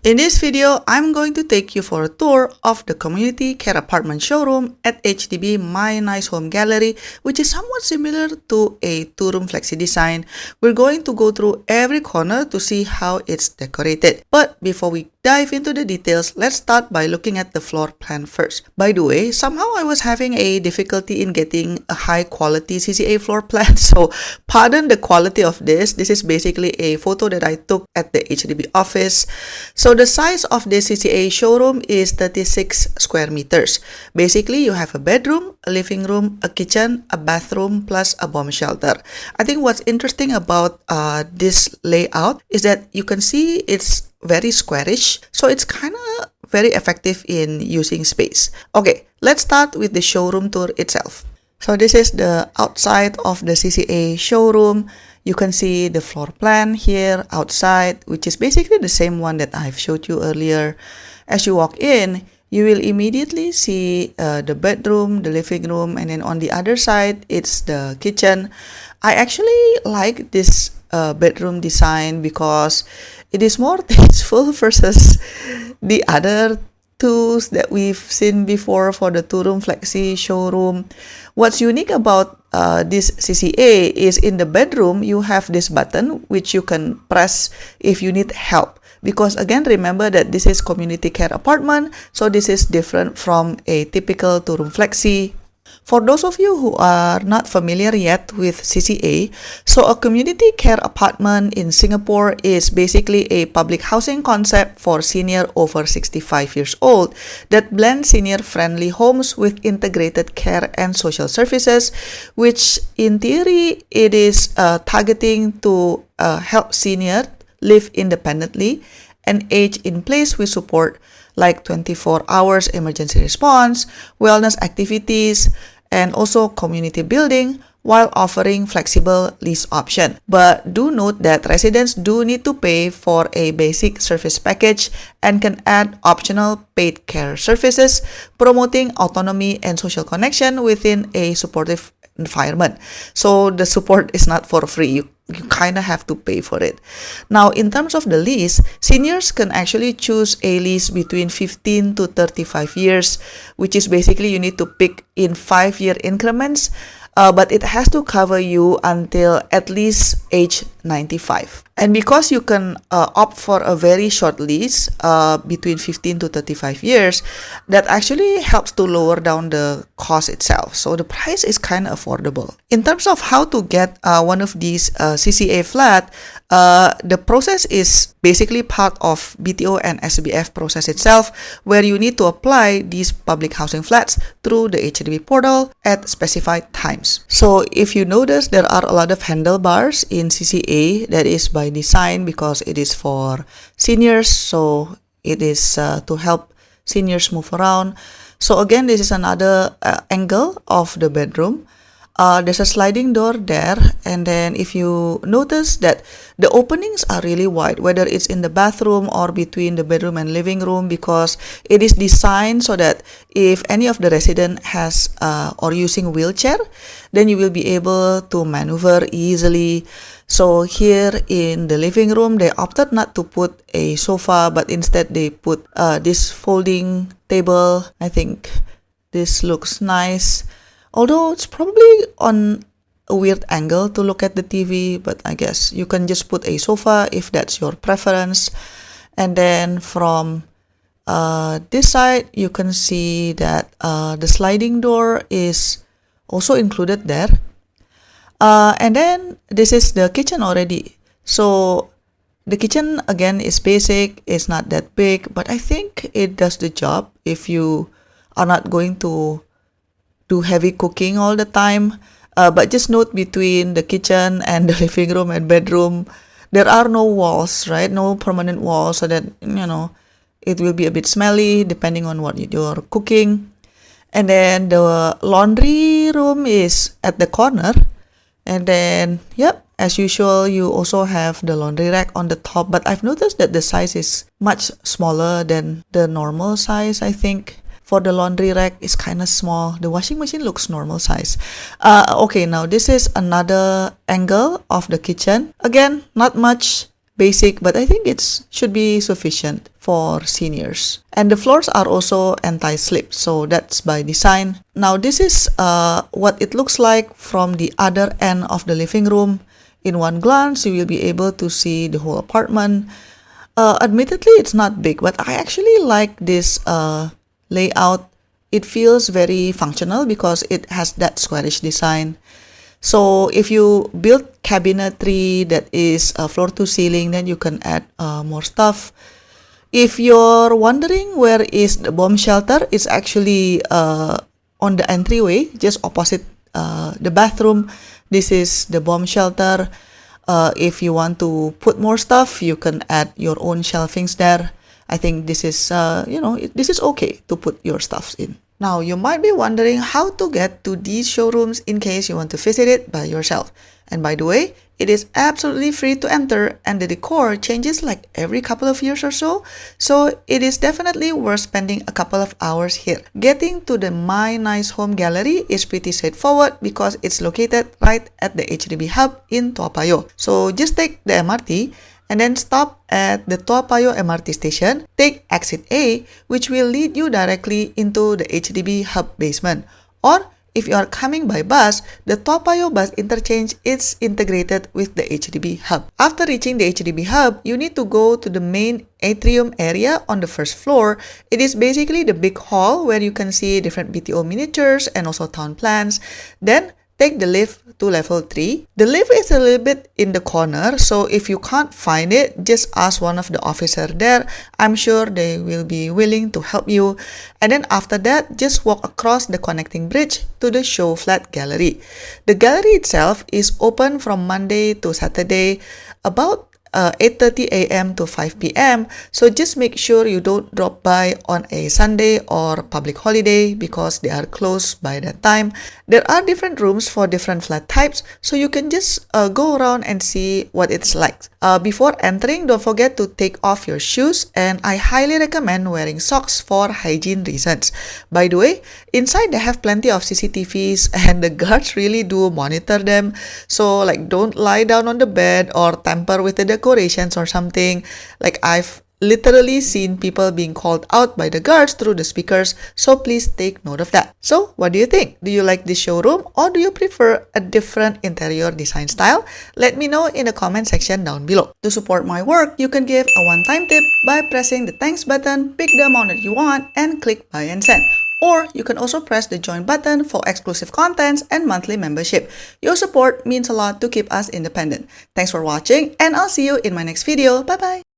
In this video, I'm going to take you for a tour of the community care apartment showroom at HDB My Nice Home Gallery, which is somewhat similar to a two-room flexi design. We're going to go through every corner to see how it's decorated. But before we dive into the details, let's start by looking at the floor plan first. By the way, somehow I was having a difficulty in getting a high quality CCA floor plan, so pardon the quality of this. This is basically a photo that I took at the HDB office. So the size of this CCA showroom is 36 square meters. Basically, you have a bedroom, a living room, a kitchen, a bathroom, plus a bomb shelter. I think what's interesting about this layout is that you can see it's very squarish, so it's kind of very effective in using space. Okay, let's start with the showroom tour itself. So this is the outside of the CCA showroom. You can see the floor plan here outside, which is basically the same one that I've showed you earlier. As you walk in, you will immediately see the bedroom, the living room, and then on the other side, it's the kitchen. I actually like this bedroom design because it is more tasteful versus the other tools that we've seen before for the two-room flexi showroom. What's unique about this CCA is in the bedroom, you have this button which you can press if you need help. Because again, remember that this is community care apartment, so this is different from a typical two-room flexi. For those of you who are not familiar yet with CCA, so a community care apartment in Singapore is basically a public housing concept for senior over 65 years old that blends senior-friendly homes with integrated care and social services, which in theory it is targeting to help seniors live independently and age in place with support like 24 hours emergency response, wellness activities, and also community building while offering flexible lease option. But do note that residents do need to pay for a basic service package and can add optional paid care services, promoting autonomy and social connection within a supportive environment. So the support is not for free. You kind of have to pay for it. Now, in terms of the lease, seniors can actually choose a lease between 15 to 35 years, which is basically you need to pick in 5-year increments, but it has to cover you until at least age 95. And because you can opt for a very short lease between 15 to 35 years, that actually helps to lower down the cost itself. So the price is kind of affordable. In terms of how to get one of these CCA flat, the process is basically part of BTO and SBF process itself, where you need to apply these public housing flats through the HDB portal at specified times. So if you notice, there are a lot of handlebars in CCA. That is by design because it is for seniors, so it is to help seniors move around. So again, this is another angle of the bedroom. There's a sliding door there, and then if you notice that the openings are really wide, whether it's in the bathroom or between the bedroom and living room, because it is designed so that if any of the resident has or using wheelchair, then you will be able to maneuver easily. So here in the living room, they opted not to put a sofa, but instead they put this folding table. I think this looks nice. Although it's probably on a weird angle to look at the TV, but I guess you can just put a sofa if that's your preference. And then from this side, you can see that the sliding door is also included there. And then this is the kitchen already. So the kitchen again is basic, it's not that big, but I think it does the job if you are not going to do heavy cooking all the time. But just note between the kitchen and the living room and bedroom, there are no walls, right? No permanent walls, so that, it will be a bit smelly depending on what you're cooking. And then the laundry room is at the corner. And then, yep, as usual, you also have the laundry rack on the top. But I've noticed that the size is much smaller than the normal size, I think. For the laundry rack, it's kind of small. The washing machine looks normal size. Okay, now this is another angle of the kitchen. Again, not much, basic, but I think it should be sufficient. for seniors. And the floors are also anti-slip, so that's by design. Now this is what it looks like from the other end of the living room. In one glance, you will be able to see the whole apartment. Admittedly, it's not big, but I actually like this layout. It feels very functional because it has that squarish design. So if you build cabinetry that is floor to ceiling, then you can add more stuff. If you're wondering where is the bomb shelter, it's actually on the entryway, just opposite the bathroom. This is the bomb shelter. If you want to put more stuff, you can add your own shelvings there. I think this is, this is okay to put your stuffs in. Now, you might be wondering how to get to these showrooms in case you want to visit it by yourself. And by the way, it is absolutely free to enter and the decor changes like every couple of years or so. So it is definitely worth spending a couple of hours here. Getting to the My Nice Home Gallery is pretty straightforward because it's located right at the HDB hub in Toa Payoh. So just take the MRT and then stop at the Toa Payoh MRT station, take exit A, which will lead you directly into the HDB hub basement. Or if you are coming by bus, the Toa Payoh bus interchange is integrated with the HDB hub. After reaching the HDB hub, you need to go to the main atrium area on the first floor. It is basically the big hall where you can see different BTO miniatures and also town plans. Then take the lift to level 3. The lift is a little bit in the corner, so if you can't find it, just ask one of the officers there. I'm sure they will be willing to help you. And then after that, just walk across the connecting bridge to the show flat gallery. The gallery itself is open from Monday to Saturday, about 8:30 a.m. to 5 p.m. So just make sure you don't drop by on a Sunday or public holiday because they are closed by that time. There are different rooms for different flat types, so you can just go around and see what it's like. Before entering, don't forget to take off your shoes, and I highly recommend wearing socks for hygiene reasons. By the way, inside they have plenty of CCTVs and the guards really do monitor them. So like don't lie down on the bed or tamper with the decorations or something. Like I've literally seen people being called out by the guards through the speakers, so please take note of that. So what do you think? Do you like this showroom or do you prefer a different interior design style? Let me know in the comment section down below. To support my work, you can give a one-time tip by pressing the thanks button, pick the amount that you want, and click buy and send. Or you can also press the join button for exclusive contents and monthly membership. Your support means a lot to keep us independent. Thanks for watching, and I'll see you in my next video. Bye bye!